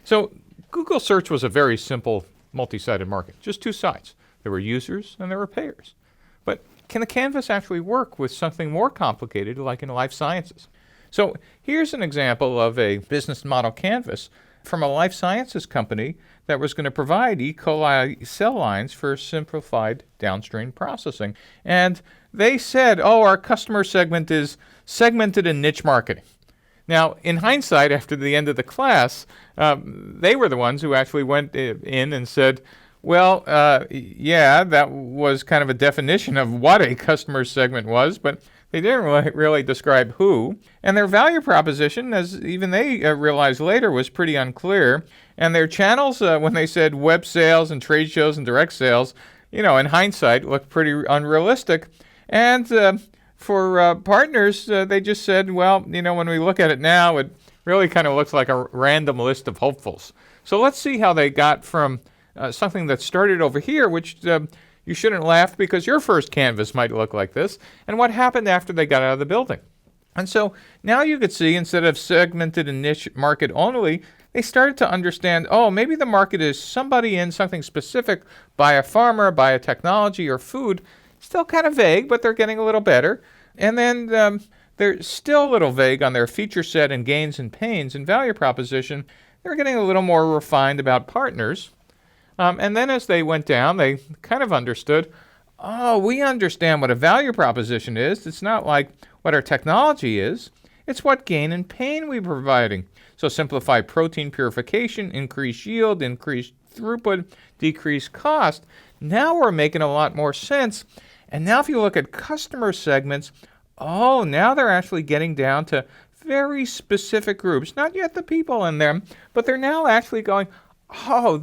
So Google search was a very simple multi-sided market, just two sides. There were users and there were payers. But can the canvas actually work with something more complicated like in life sciences? So here's an example of a business model canvas from a life sciences company that was going to provide E. coli cell lines for simplified downstream processing. And they said, our customer segment is segmented in niche marketing. Now, in hindsight, after the end of the class, they were the ones who actually went in and said, yeah, that was kind of a definition of what a customer segment was, but they didn't really describe who. And their value proposition, as even they realized later, was pretty unclear. And their channels, when they said web sales and trade shows and direct sales, in hindsight, looked pretty unrealistic. And for partners, they just said, when we look at it now, it really kind of looks like a random list of hopefuls. So let's see how they got from something that started over here, which you shouldn't laugh because your first canvas might look like this, and what happened after they got out of the building. And so now you could see, instead of segmented and niche market only, they started to understand, maybe the market is somebody in something specific, biopharma, biotechnology, or food. Still kind of vague, but they're getting a little better. And then they're still a little vague on their feature set and gains and pains and value proposition. They're getting a little more refined about partners. And then as they went down, they kind of understood, we understand what a value proposition is. It's not like what our technology is. It's what gain and pain we're providing. So simplify protein purification, increase yield, increase throughput, decrease cost. Now we're making a lot more sense. And now if you look at customer segments, now they're actually getting down to very specific groups. Not yet the people in them, but they're now actually going,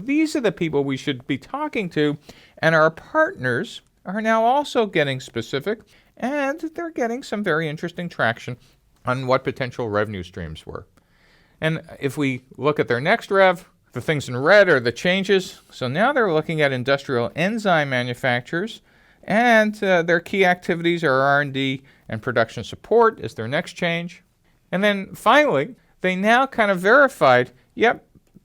these are the people we should be talking to. And our partners are now also getting specific, and they're getting some very interesting traction on what potential revenue streams were. And if we look at their next rev, the things in red are the changes. So now they're looking at industrial enzyme manufacturers, and their key activities are R&D and production support is their next change. And then finally, they now kind of verified,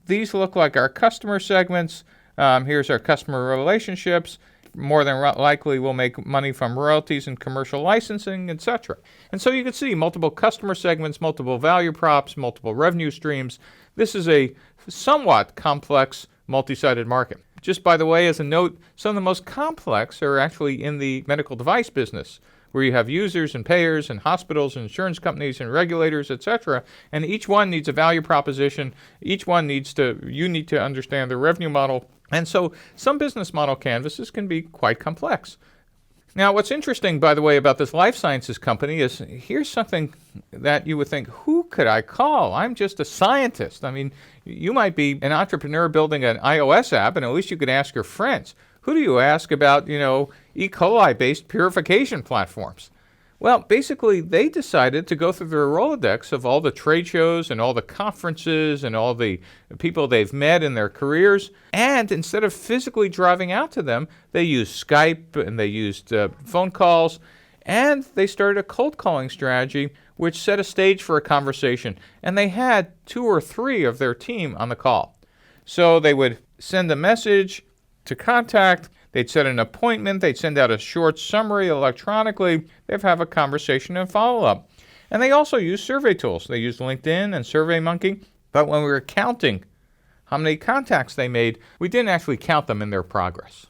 these look like our customer segments. Here's our customer relationships. More than likely, we'll make money from royalties and commercial licensing, etc. And so you can see multiple customer segments, multiple value props, multiple revenue streams. This is a somewhat complex, multi-sided market. Just by the way, as a note, some of the most complex are actually in the medical device business, where you have users and payers and hospitals and insurance companies and regulators, etc. And each one needs a value proposition. Each one you need to understand the revenue model. And so some business model canvases can be quite complex. Now, what's interesting, by the way, about this life sciences company is here's something that you would think, who could I call? I'm just a scientist. I mean, you might be an entrepreneur building an iOS app, and at least you could ask your friends. Who do you ask about, E. coli-based purification platforms? Well, basically, they decided to go through their Rolodex of all the trade shows and all the conferences and all the people they've met in their careers. And instead of physically driving out to them, they used Skype and they used phone calls. And they started a cold calling strategy, which set a stage for a conversation. And they had 2 or 3 of their team on the call. So they would send a message to contact. They'd set an appointment. They'd send out a short summary electronically. They'd have a conversation and follow-up. And they also use survey tools. They used LinkedIn and SurveyMonkey. But when we were counting how many contacts they made, we didn't actually count them in their progress.